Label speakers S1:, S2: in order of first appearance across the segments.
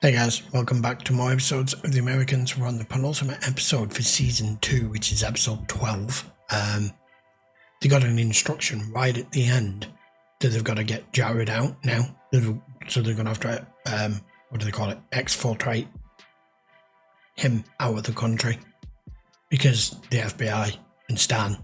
S1: Hey guys, welcome back to more episodes of The Americans. We're on the penultimate episode for season 2, which is episode 12. They got an instruction right at the end that they've got to get Jared out now. So they're going to have to, what do they call it? Exfiltrate him out of the country. Because the FBI and Stan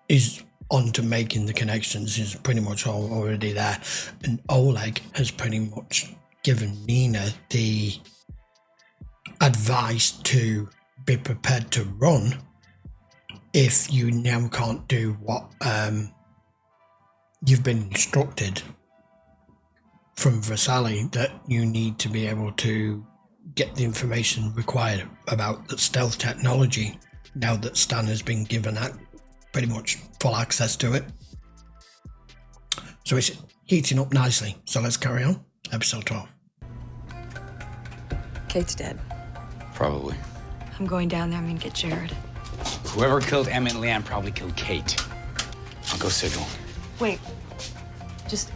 S1: is on to making the connections, is pretty much already there. And Oleg has pretty much given Nina the advice to be prepared to run if you now can't do what you've been instructed from Vasily, that you need to be able to get the information required about the stealth technology now that Stan has been given pretty much full access to it. So it's heating up nicely. So let's carry on. Episode 12.
S2: Kate's dead.
S3: Probably.
S2: I'm going down there. I'm gonna get Jared.
S3: Whoever killed Emmett and Leanne probably killed Kate. I'll go signal.
S2: Wait. Just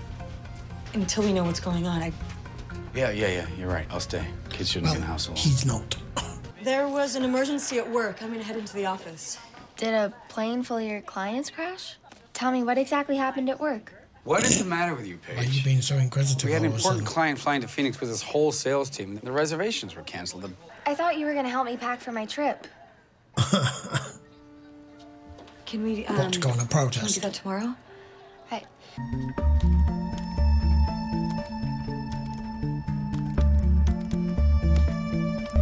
S2: until we know what's going on.
S3: Yeah, you're right. I'll stay. Kids shouldn't be in the house alone.
S1: He's not.
S2: There was an emergency at work. I'm gonna head into the office.
S4: Did a plane full of your clients crash? Tell me, what exactly happened at work?
S3: What is the matter with you, Paige?
S1: Why are you being so inquisitive?
S3: We had an
S1: all of a sudden?
S3: important client flying to Phoenix with his whole sales team. The reservations were canceled.
S4: I thought you were gonna help me pack for my trip.
S2: Can we,
S1: Not to go on a
S2: can we
S1: protest.
S2: do that tomorrow?
S4: Hey,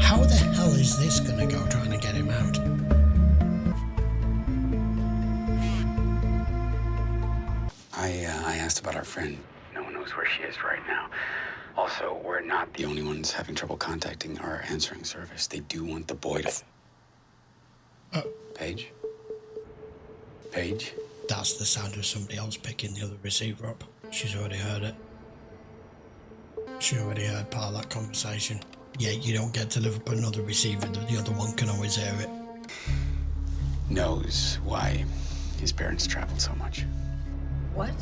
S1: How the hell is this going to go trying to get him out?
S3: I asked about our friend. No one knows where she is right now. Also, we're not the only ones having trouble contacting our answering service. They do want the boy to... Paige? Paige?
S1: That's the sound of somebody else picking the other receiver up. She's already heard it. She already heard part of that conversation. Yeah, you don't get to live up another receiver. The other one can always hear it.
S3: Knows why his parents traveled so much.
S2: What?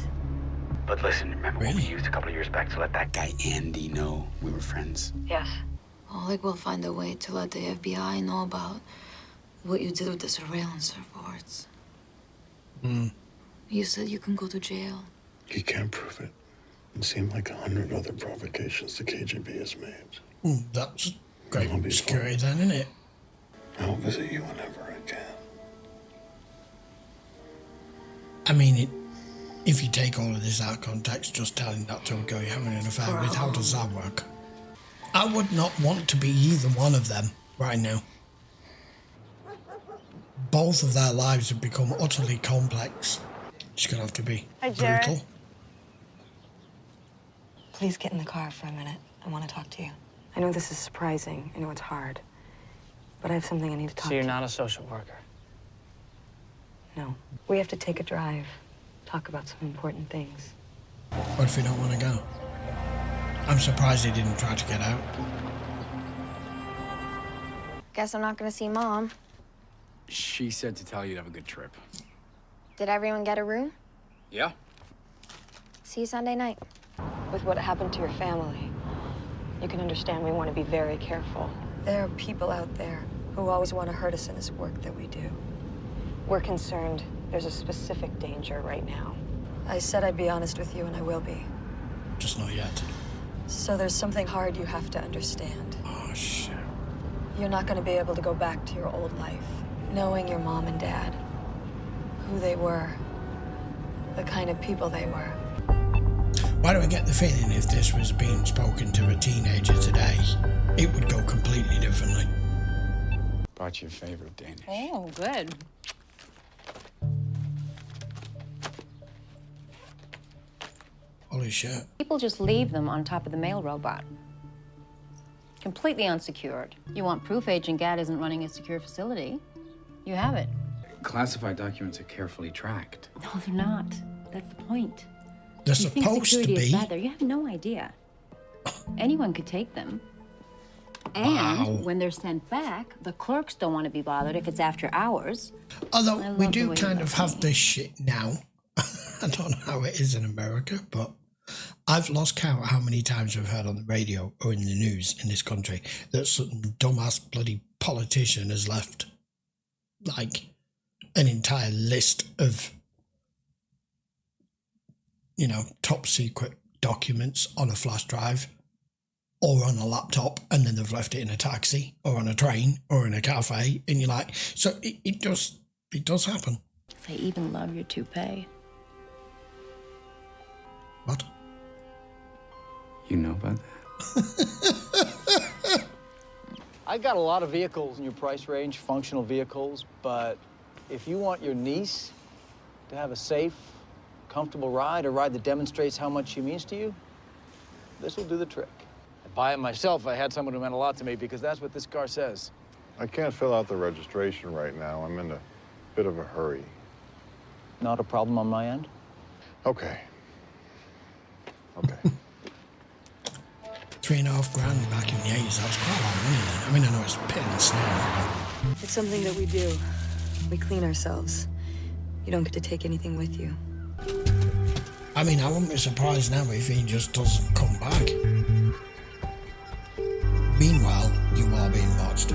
S3: But listen, remember what we
S1: Really?
S3: used a couple of years back to let that guy Andy know we were friends?
S2: Yes.
S5: Oleg will find a way to let the FBI know about what you did with the surveillance reports. You said you can go to jail.
S6: He can't prove it. It seemed like 100 other provocations the KGB has made.
S1: That's great
S6: I'll be
S1: security
S6: fine.
S1: then, isn't it?
S6: I'll visit you whenever I can.
S1: I mean, if you take all of this out of context, just telling that to a girl you're having an affair with, how does that work? I would not want to be either one of them right now. Both of their lives have become utterly complex. It's going to have to be brutal.
S2: Please get in the car for a minute. I want to talk to you. I know this is surprising. I know it's hard. But I have something I need to talk to
S7: So
S2: you.
S7: you're not a social worker?
S2: No. We have to take a drive. Talk about some important things.
S1: What if you don't want to go? I'm surprised he didn't try to get out.
S4: guess I'm not gonna see Mom.
S3: She said to tell you to have a good trip.
S4: Did everyone get a room?
S3: Yeah?
S4: See you Sunday night.
S2: With what happened to your family, you can understand we want to be very careful. There are people out there who always want to hurt us in this work that we do. We're concerned there's a specific danger right now. I said I'd be honest with you, and I will be.
S1: Just not yet.
S2: So there's something hard you have to understand.
S1: Oh, shit.
S2: You're not going to be able to go back to your old life, knowing your mom and dad, who they were, the kind of people they were.
S1: Why do I get the feeling if this was being spoken to a teenager today, it would go completely differently?
S3: Brought your favorite Danish.
S8: Oh, good.
S1: Holy shit.
S8: People just leave them on top of the mail robot. Completely unsecured. You want proof Agent Gadd isn't running a secure facility. You have it.
S3: Classified documents are carefully tracked.
S8: No, they're not. That's the point.
S1: They're
S8: You think
S1: supposed to
S8: security is
S1: be.
S8: bad there. You have no idea. Anyone could take them. And
S1: Wow.
S8: when they're sent back, the clerks don't want to be bothered if it's after hours.
S1: Although
S8: I
S1: we
S8: love the
S1: do
S8: way
S1: kind
S8: you
S1: of
S8: love
S1: have
S8: me.
S1: this shit now. I don't know how it is in America, but I've lost count how many times we've heard on the radio or in the news in this country that some dumbass bloody politician has left, like, an entire list of, you know, top secret documents on a flash drive or on a laptop, and then they've left it in a taxi or on a train or in a cafe, and you're like, so it does happen.
S8: They even love your toupee.
S1: What?
S3: You know about that?
S7: I got a lot of vehicles in your price range, functional vehicles, but if you want your niece to have a safe, comfortable ride, a ride that demonstrates how much she means to you, this will do the trick. I'd buy it myself if I had someone who meant a lot to me, because that's what this car says.
S6: I can't fill out the registration right now. I'm in a bit of a hurry.
S7: Not a problem on my end?
S6: Okay. Okay.
S1: $3.5 grand back in the 80s, that was quite a lot of money then. I mean, I know it's pittance now,
S2: It's something that we do. We clean ourselves. You don't get to take anything with you.
S1: but I mean, I wouldn't be surprised now if he just doesn't come back. Meanwhile, you are being watched.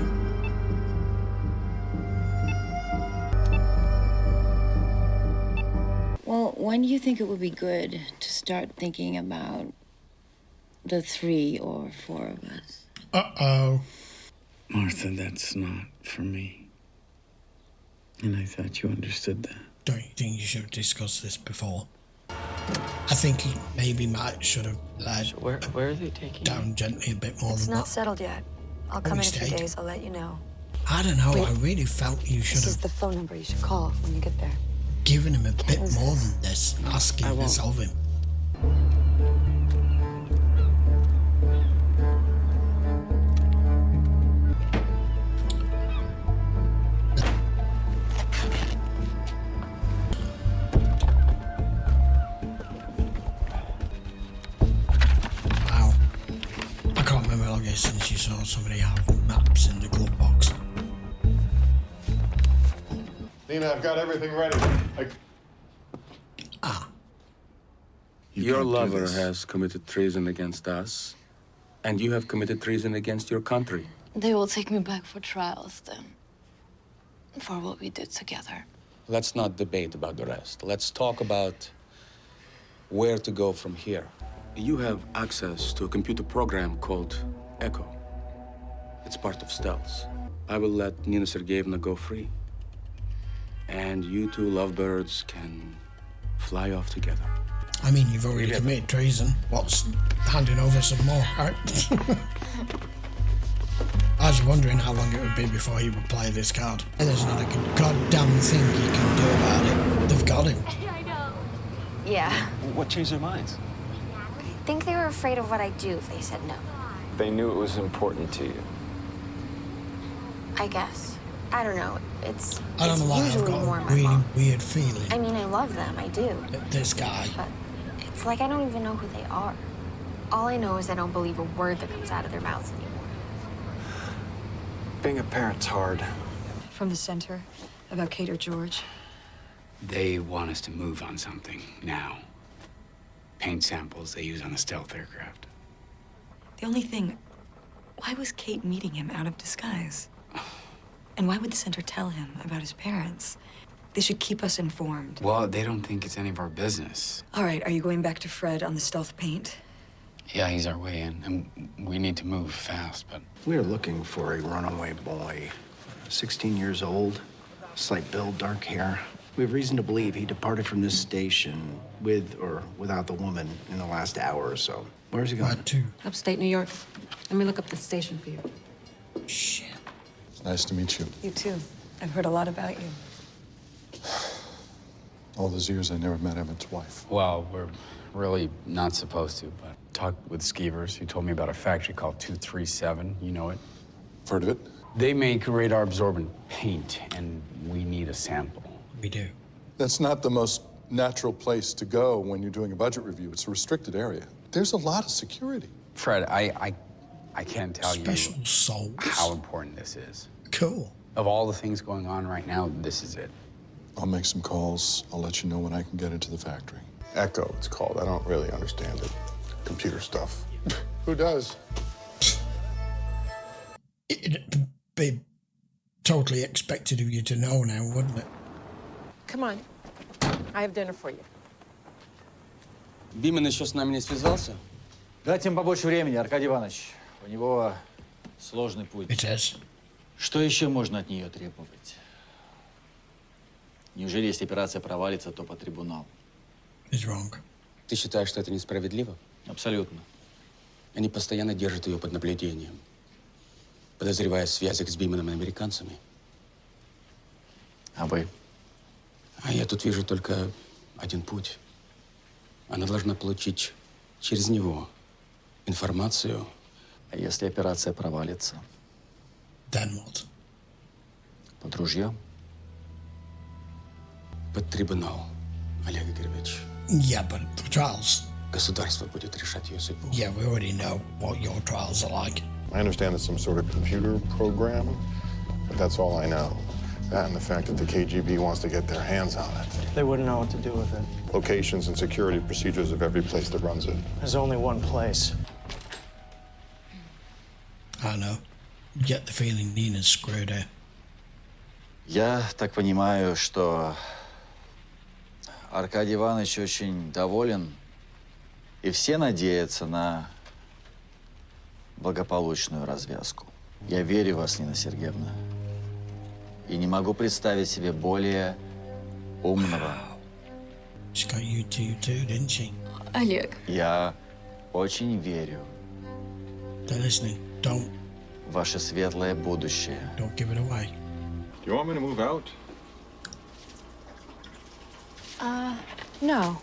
S8: Well, when do you think it would be good to start thinking about the 3 or 4 of us?
S1: Uh-oh.
S3: Martha, that's not for me. And I thought you understood that.
S1: Don't you think you should have discussed this before? I think he maybe should have led
S3: So where are they taking
S1: down
S3: you?
S1: gently a bit more
S2: It's
S1: than
S2: not
S1: that.
S2: settled yet. I'll come
S1: we
S2: in a few
S1: stayed.
S2: days. I'll let you know.
S1: I don't know,
S2: Wait.
S1: I really felt you should
S2: This is
S1: have
S2: the phone number you should call when you get there.
S1: given him a bit
S2: Can't
S1: more
S2: resist.
S1: than this, asking
S3: I won't.
S1: this of him. Wow. I can't remember how long it's since you saw somebody have maps in the glove box.
S6: Nina, I've got everything ready. You
S9: Your
S6: can't do
S9: lover
S6: this.
S9: has committed treason against us, and you have committed treason against your country.
S5: They will take me back for trials then. For what we did together.
S9: Let's not debate about the rest. Let's talk about where to go from here. You have access to a computer program called Echo. It's part of stealth. I will let Nina Sergeyevna go free. And you two lovebirds can fly off together.
S1: I mean, you've already committed treason. What's handing over some more, right? I was wondering how long it would be before he would play this card. And there's not a goddamn thing he can do about it. They've got him.
S4: Yeah.
S7: What changed their minds?
S4: I think they were afraid of what I'd do if they said no.
S10: They knew it was important to you.
S4: I guess. I don't know. It's
S1: I don't know why I've
S4: usually
S1: got
S4: more
S1: a
S4: my
S1: really
S4: fault.
S1: weird feeling
S4: I mean, I love them. I do.
S1: that this guy,
S4: But it's like I don't even know who they are. All I know is I don't believe a word that comes out of their mouths anymore.
S10: Being a parent's hard.
S2: From the center, about Kate or George.
S3: They want us to move on something now. Paint samples they use on the stealth aircraft.
S2: The only thing, why was Kate meeting him out of disguise? And why would the center tell him about his parents? They should keep us informed.
S3: Well, they don't think it's any of our business.
S2: All right, are you going back to Fred on the stealth paint?
S3: Yeah, he's our way in, and we need to move fast, but
S11: We're looking for a runaway boy, 16 years old, slight build, dark hair. We have reason to believe he departed from this station with or without the woman in the last hour or so. Where's he going?
S1: had to.
S12: Upstate New York. Let me look up the station for you.
S1: Shit.
S6: Nice to meet you.
S2: You too. I've heard a lot about you.
S6: All those years I never met Emmett's wife.
S3: well, we're really not supposed to, but talked with Skeevers. He told me about a factory called 237. You know it?
S6: Heard of it?
S3: They make radar-absorbent paint, and we need a sample.
S1: We do.
S6: That's not the most natural place to go when you're doing a budget review. It's a restricted area. There's a lot of security.
S3: Fred, I can't tell
S1: Special
S3: you
S1: souls.
S3: how important this is.
S1: Cool.
S3: Of all the things going on right now, this is it.
S6: I'll make some calls. I'll let you know when I can get into the factory.
S13: Echo, it's called. I don't really understand it. Computer stuff. Who does?
S1: It'd be totally expected of you to know now, wouldn't it?
S14: Come on. I have dinner for you.
S3: Beeman еще с нами не связался?
S15: Дайте им побольше времени, Аркадий Иванович. У него сложный путь.
S1: It is.
S15: Что еще можно от нее требовать? Неужели, если операция провалится, то по трибуналу?
S1: Is wrong.
S3: Ты считаешь, что это несправедливо?
S15: Абсолютно.
S3: Они постоянно держат ее под наблюдением, подозревая в связях с Биманом и американцами.
S15: А вы?
S3: А я тут вижу только один путь. Она должна получить через него информацию.
S15: А если операция провалится?
S1: Then what?
S15: Под ружье?
S3: Под трибунал, Олег Игоревич.
S1: Yeah, but the trials.
S3: Государство будет решать ее судьбу.
S1: Yeah, we already know what your trials are like.
S13: I understand it's some sort of computer program, but that's all I know. That and the fact that the KGB wants to get their hands on it.
S16: They wouldn't know what to do with it.
S13: Locations and security procedures of every place that runs it.
S16: There's only one place.
S1: I know. You get the feeling Nina's screwed her.
S15: Я так понимаю, что Аркадий Иванович очень доволен, и все надеются на благополучную развязку. Я верю в вас, Нина Сергеевна, и не могу представить себе более умного.
S1: She got you too, didn't she?
S5: Олег.
S15: Я очень верю.
S1: They're listening. Don't.
S15: В ваше светлое будущее.
S1: Don't give it away.
S13: Do you want me to move out?
S2: No.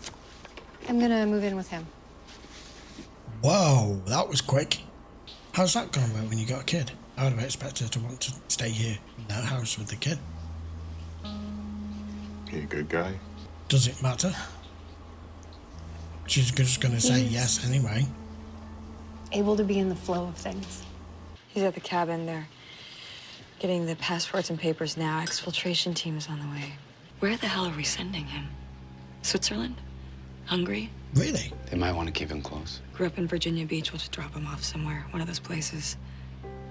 S2: I'm gonna move in with him.
S1: Whoa, that was quick. How's that going to work when you got a kid? I would have expected her to want to stay here in that house with the kid.
S13: He a good guy?
S1: Does it matter? She's just going to say yes anyway.
S2: Able to be in the flow of things. He's at the cabin. They're getting the passports and papers now. Exfiltration team is on the way.
S5: Where the hell are we sending him? Switzerland? Hungary?
S1: Really?
S3: They might want to keep him close.
S2: Grew up in Virginia Beach. We'll just drop him off somewhere. One of those places.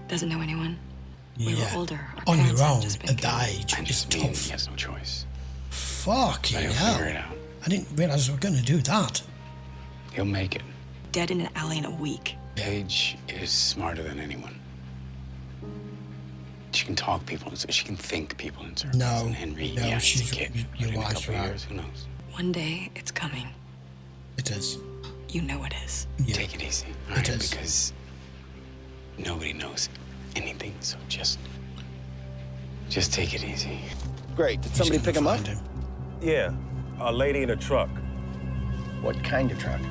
S2: Doesn't know anyone. We were older. Our
S1: On your
S2: parents had
S1: own,
S2: just been
S1: at that
S2: killed.
S1: age,
S3: I
S1: it's
S3: just mean
S1: tough.
S3: he has no choice.
S1: Fucking
S3: But he'll
S1: hell.
S3: figure it out.
S1: I didn't realise we were going to do that.
S3: He'll make it.
S2: Dead in an alley in a week.
S3: Paige is smarter than anyone. She can talk people, she can think people in circles.
S1: No,
S3: and Henry,
S1: no,
S3: yeah,
S1: she's
S3: he's a kid.
S1: your
S3: But in a
S1: wife's
S3: couple of
S1: right.
S3: years, who knows?
S2: One day, it's coming.
S1: It is.
S2: You know it is.
S1: Yeah.
S3: Take it easy, all
S1: It
S3: right?
S1: is.
S3: Because nobody knows anything, so just take it easy.
S17: Great. Did
S1: He's
S17: somebody
S1: gonna
S17: pick him up?
S1: find him.
S17: Yeah, a lady in a truck. What kind of truck?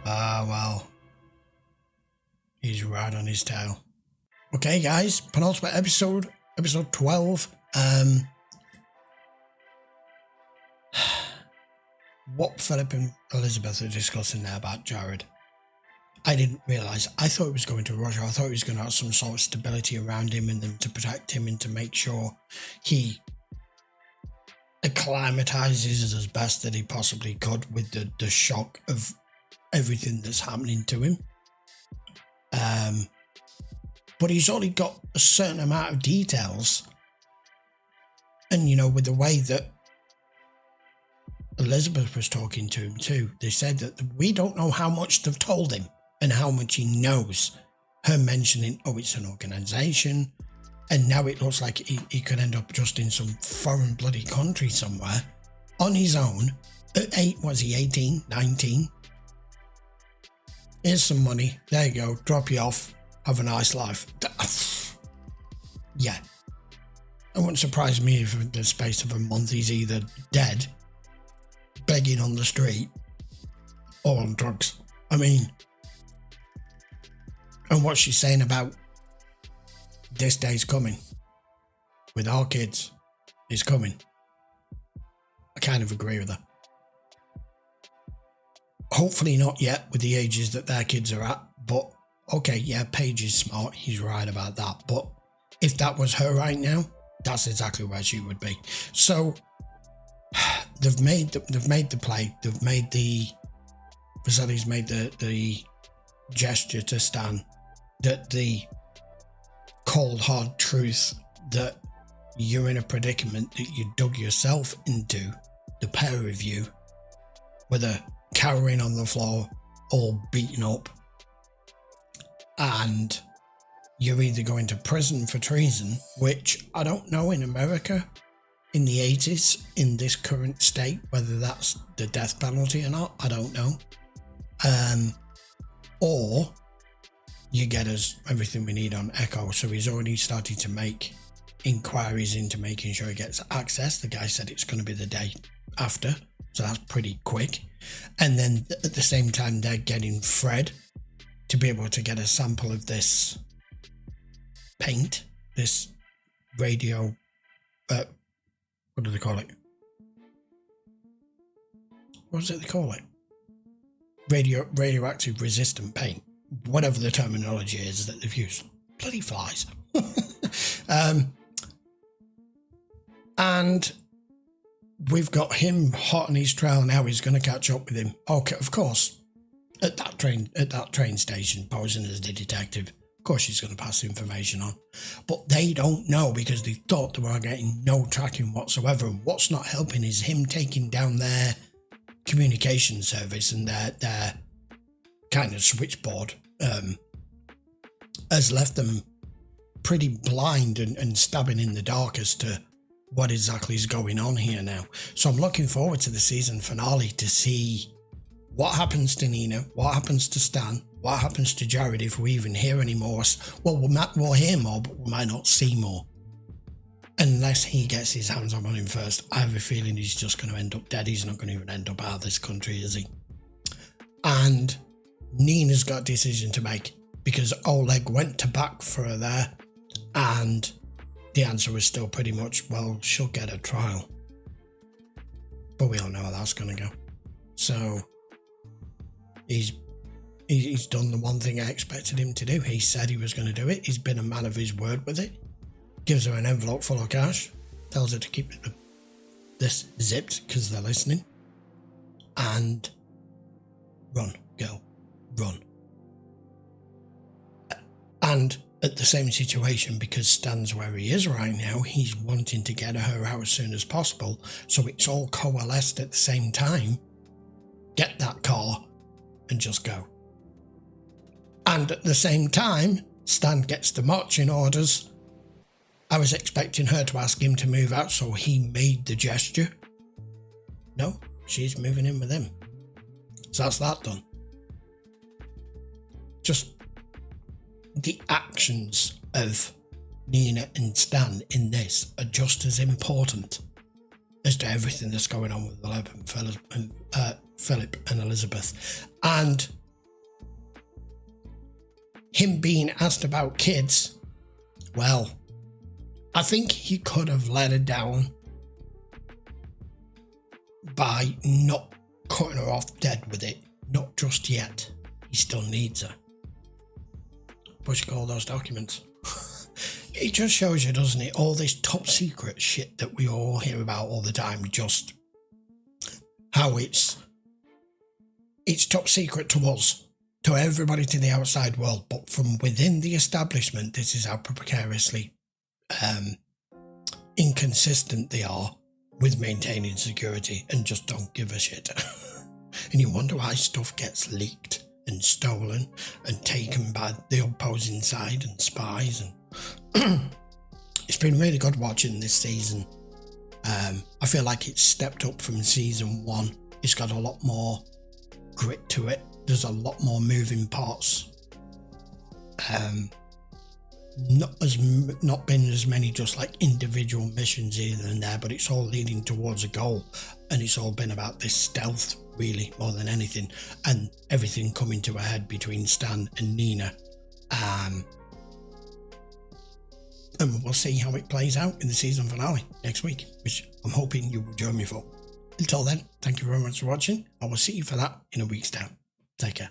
S1: Ah, well. He's right on his tail. Okay, guys, penultimate episode 12. What Philip and Elizabeth are discussing there about Jared, I didn't realise. I thought he was going to Russia. I thought he was going to have some sort of stability around him and them to protect him and to make sure he acclimatises as best that he possibly could with the shock of everything that's happening to him. But he's only got a certain amount of details. And, you know, with the way that Elizabeth was talking to him too, they said that we don't know how much they've told him and how much he knows. Her mentioning, oh, it's an organisation, and now it looks like he could end up just in some foreign bloody country somewhere on his own at 18, 19. Here's some money, there you go, drop you off, have a nice life. Yeah. It wouldn't surprise me if in the space of a month he's either dead, begging on the street, or on drugs. I mean, and what she's saying about this day's coming with our kids is coming. I kind of agree with her. Hopefully not yet with the ages that their kids are at, but okay, yeah, Paige is smart, he's right about that, but if that was her right now, That's exactly where she would be. So they've made the play. They've made Vasili's made the gesture to Stan, that the cold hard truth that you're in a predicament that you dug yourself into, the pair of you, with a cowering on the floor, all beaten up, and you're either going to prison for treason, which I don't know in America in the 80s, in this current state, whether that's the death penalty or not, I don't know. Or you get us everything we need on Echo. So he's already started to make inquiries into making sure he gets access. The guy said it's going to be the day after, so that's pretty quick. And then at the same time, they're getting Fred to be able to get a sample of this paint, this radio, what do they call it? What is it they call it? Radioactive resistant paint, whatever the terminology is that they've used. Bloody flies. And we've got him hot on his trail now. He's going to catch up with him. Okay, of course, at that train station, posing as the detective. Of course, she's going to pass the information on. But they don't know because they thought they were getting no tracking whatsoever. And what's not helping is him taking down their communication service and their kind of switchboard has left them pretty blind and stabbing in the dark as to what exactly is going on here now. So I'm looking forward to the season finale to see what happens to Nina, what happens to Stan, what happens to Jared if we even hear any more. Well, we'll hear more, but we might not see more. Unless he gets his hands on him first. I have a feeling he's just going to end up dead. He's not going to even end up out of this country, is he? And Nina's got a decision to make because Oleg went to bat for her there, and the answer was still pretty much, well, she'll get a trial. But we all know how that's going to go. So he's done the one thing I expected him to do. He said he was going to do it. He's been a man of his word with it. Gives her an envelope full of cash. Tells her to keep this zipped because they're listening. And run, girl, run. And at the same situation, because Stan's where he is right now, he's wanting to get her out as soon as possible. So it's all coalesced at the same time. Get that car and just go. And at the same time, Stan gets the marching orders. I was expecting her to ask him to move out, so he made the gesture. No, she's moving in with him. So that's that done. Just the actions of Nina and Stan in this are just as important as to everything that's going on with Philip and Elizabeth. And him being asked about kids, well, I think he could have let her down by not cutting her off dead with it. Not just yet. He still needs her. What you call those documents? It just shows you, doesn't it? All this top secret shit that we all hear about all the time. Just how it's top secret to us, to everybody, to the outside world. But from within the establishment, this is how precariously inconsistent they are with maintaining security and just don't give a shit. And you wonder why stuff gets leaked and stolen and taken by the opposing side and spies. And it's been really good watching this season. I feel like it's stepped up from season 1. It's got a lot more grit to it. There's a lot more moving parts. Not been as many just like individual missions either in there, but it's all leading towards a goal, and it's all been about this stealth really more than anything, and everything coming to a head between Stan and Nina, and we'll see how it plays out in the season finale next week, which I'm hoping you will join me for. Until then, thank you very much for watching. I will see you for that in a week's time. Take care.